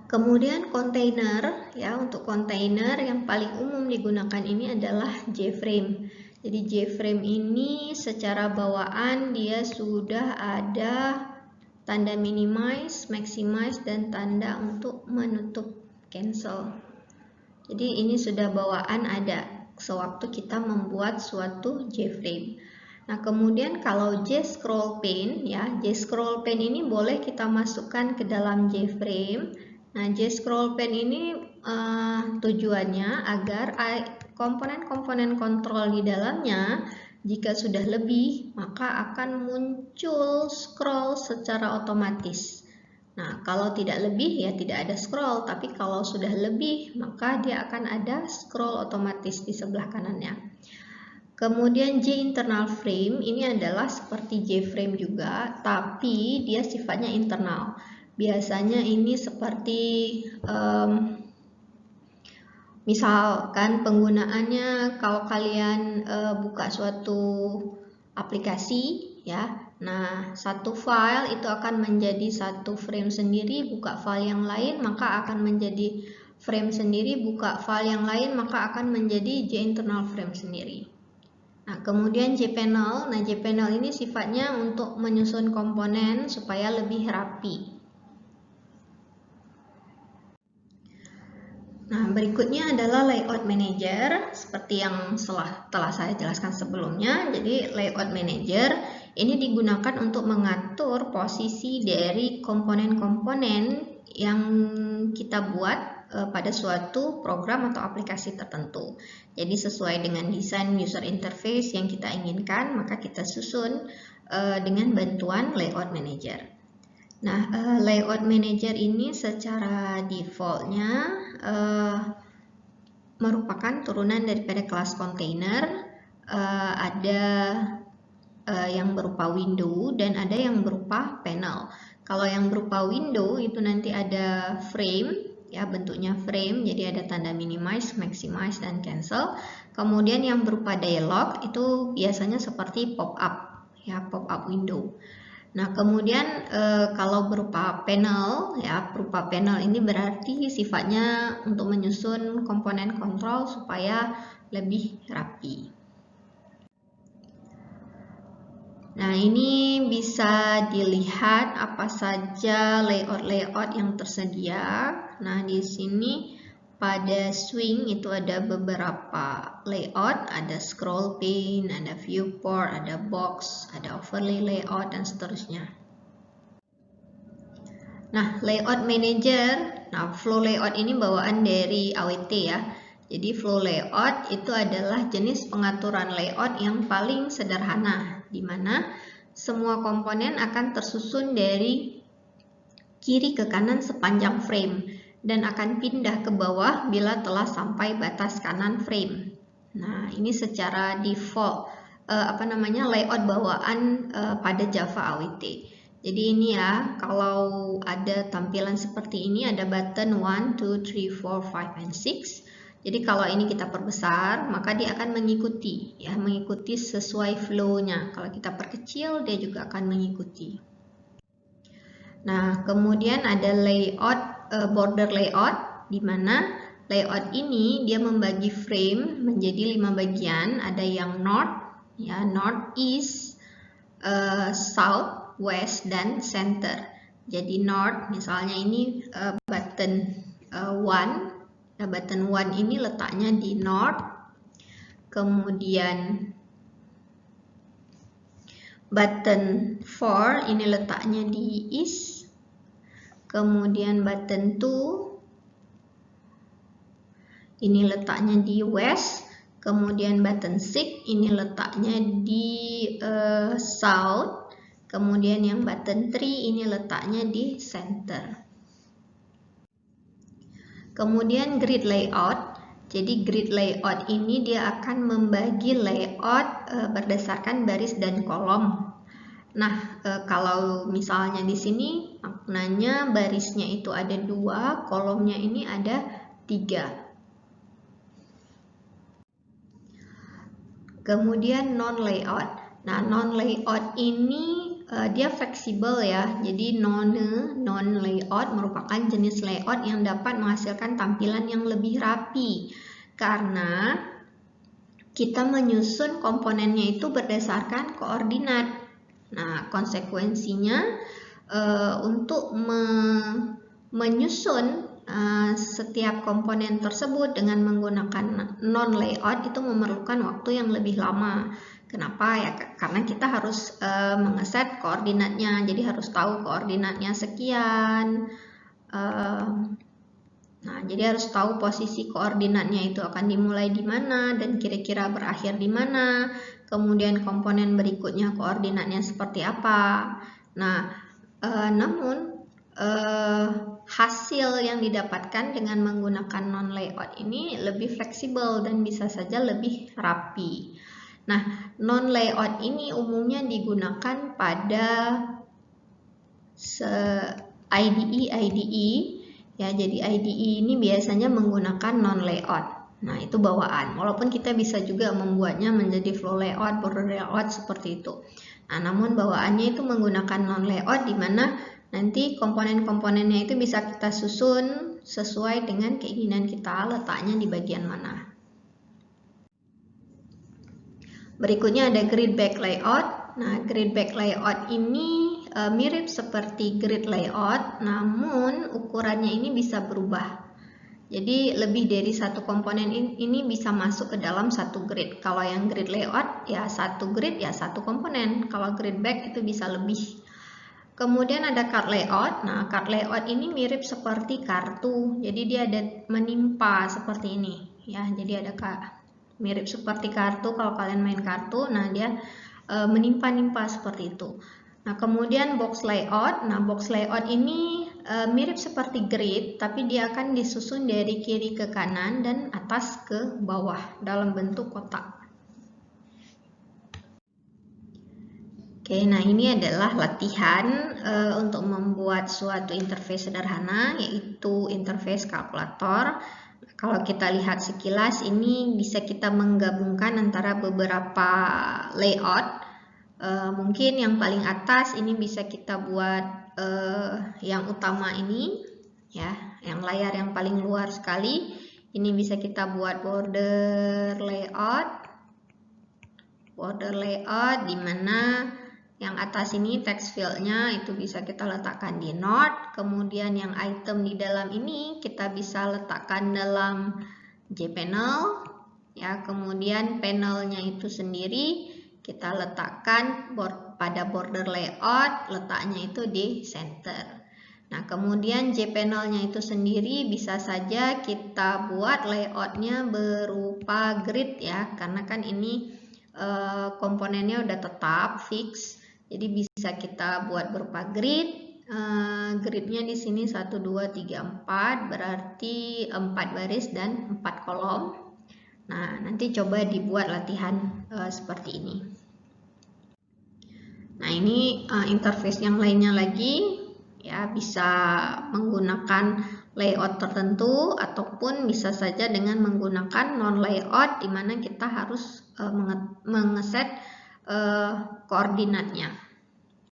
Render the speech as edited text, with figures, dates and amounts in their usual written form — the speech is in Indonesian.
Kemudian kontainer, ya, untuk kontainer yang paling umum digunakan ini adalah JFrame. Jadi JFrame ini secara bawaan dia sudah ada tanda minimize, maximize, dan tanda untuk menutup cancel. Jadi ini sudah bawaan ada sewaktu kita membuat suatu JFrame. Nah, kemudian kalau JScroll Pane, ya, JScroll Pane ini boleh kita masukkan ke dalam JFrame. Nah, JScroll Pane ini tujuannya agar komponen-komponen kontrol di dalamnya jika sudah lebih, maka akan muncul scroll secara otomatis. Nah, kalau tidak lebih ya tidak ada scroll, tapi kalau sudah lebih maka dia akan ada scroll otomatis di sebelah kanannya. Kemudian J internal frame ini adalah seperti JFrame juga, tapi dia sifatnya internal. Biasanya ini seperti misalkan penggunaannya kalau kalian buka suatu aplikasi, ya. Nah, satu file itu akan menjadi satu frame sendiri, buka file yang lain maka akan menjadi frame sendiri, buka file yang lain maka akan menjadi JInternal frame sendiri. Nah, kemudian JPanel. Nah, JPanel ini sifatnya untuk menyusun komponen supaya lebih rapi. Nah, berikutnya adalah layout manager seperti yang telah saya jelaskan sebelumnya. Jadi, layout manager ini digunakan untuk mengatur posisi dari komponen-komponen yang kita buat pada suatu program atau aplikasi tertentu. Jadi, sesuai dengan desain user interface yang kita inginkan, maka kita susun dengan bantuan layout manager. Nah, layout manager ini secara defaultnya merupakan turunan daripada kelas container. Ada yang berupa window dan ada yang berupa panel. Kalau yang berupa window itu nanti ada frame, ya, bentuknya frame, jadi ada tanda minimize, maximize, dan cancel. Kemudian yang berupa dialog itu biasanya seperti pop-up, ya, pop-up window. Nah, kemudian kalau berupa panel, ya, berupa panel ini berarti sifatnya untuk menyusun komponen kontrol supaya lebih rapi. Nah, ini bisa dilihat apa saja layout-layout yang tersedia. Nah, di sini pada swing itu ada beberapa layout, ada scroll pane, ada viewport, ada box, ada overlay layout, dan seterusnya. Nah, layout manager, nah, flow layout ini bawaan dari AWT, ya. Jadi flow layout itu adalah jenis pengaturan layout yang paling sederhana, di mana semua komponen akan tersusun dari kiri ke kanan sepanjang frame dan akan pindah ke bawah bila telah sampai batas kanan frame. Nah, ini secara default layout bawaan pada Java AWT. Jadi ini, ya, kalau ada tampilan seperti ini ada button 1, 2, 3, 4, 5, and 6. Jadi kalau ini kita perbesar, maka dia akan mengikuti, ya, mengikuti sesuai flow-nya. Kalau kita perkecil, dia juga akan mengikuti. Nah, kemudian ada layout border layout, di mana layout ini dia membagi frame menjadi 5 bagian. Ada yang north, ya, north, east, south, west, dan center. Jadi north, misalnya ini button 1. Nah, button 1 ini letaknya di north. Kemudian button 4 ini letaknya di east. Kemudian button 2 ini letaknya di west. Kemudian button 6 ini letaknya di south. Kemudian yang button 3 ini letaknya di center. Kemudian grid layout. Jadi grid layout ini dia akan membagi layout berdasarkan baris dan kolom. Nah, kalau misalnya di sini maknanya barisnya itu ada 2, kolomnya ini ada 3. Kemudian non-layout. Nah, non-layout ini dia fleksibel, ya. Jadi non-layout layout merupakan jenis layout yang dapat menghasilkan tampilan yang lebih rapi karena kita menyusun komponennya itu berdasarkan koordinat. Nah, konsekuensinya untuk menyusun setiap komponen tersebut dengan menggunakan non-layout itu memerlukan waktu yang lebih lama. Kenapa? Ya, karena kita harus mengeset koordinatnya, jadi harus tahu koordinatnya sekian. Nah, jadi harus tahu posisi koordinatnya itu akan dimulai di mana dan kira-kira berakhir di mana. Kemudian komponen berikutnya koordinatnya seperti apa. Nah, namun hasil yang didapatkan dengan menggunakan non-layout ini lebih fleksibel dan bisa saja lebih rapi. Nah, non-layout ini umumnya digunakan pada IDE, ya. Jadi IDE ini biasanya menggunakan non-layout. Nah, itu bawaan. Walaupun kita bisa juga membuatnya menjadi flow layout, border layout seperti itu. Nah, namun bawaannya itu menggunakan non-layout di mana nanti komponen-komponennya itu bisa kita susun sesuai dengan keinginan kita, letaknya di bagian mana. Berikutnya ada grid back layout. Nah, grid back layout ini mirip seperti grid layout, namun ukurannya ini bisa berubah. Jadi lebih dari satu komponen ini bisa masuk ke dalam satu grid. Kalau yang grid layout ya satu grid ya satu komponen. Kalau grid back itu bisa lebih. Kemudian ada card layout. Nah, card layout ini mirip seperti kartu. Jadi dia ada menimpa seperti ini, ya. Jadi ada mirip seperti kartu kalau kalian main kartu. Nah, dia menimpa-nimpa seperti itu. Nah, kemudian box layout. Nah, box layout ini mirip seperti grid, tapi dia akan disusun dari kiri ke kanan dan atas ke bawah dalam bentuk kotak. Oke, nah ini adalah latihan untuk membuat suatu interface sederhana, yaitu interface kalkulator. Kalau kita lihat sekilas, ini bisa kita menggabungkan antara beberapa layout. Mungkin yang paling atas ini bisa kita buat yang utama ini, ya, yang layar yang paling luar sekali. Ini bisa kita buat border layout. Border layout di mana yang atas ini text field-nya itu bisa kita letakkan di node, kemudian yang item di dalam ini kita bisa letakkan dalam JPanel, ya. Kemudian panelnya itu sendiri kita letakkan pada border layout, letaknya itu di center. Nah, kemudian JPanel-nya itu sendiri bisa saja kita buat layout-nya berupa grid, ya, karena kan ini komponennya udah tetap fix. Jadi bisa kita buat berupa grid. Gridnya di sini 1, 2, 3, 4, berarti 4 baris dan 4 kolom. Nah, nanti coba dibuat latihan seperti ini. Nah, ini interface yang lainnya lagi, ya, bisa menggunakan layout tertentu ataupun bisa saja dengan menggunakan non layout di mana kita harus mengeset koordinatnya.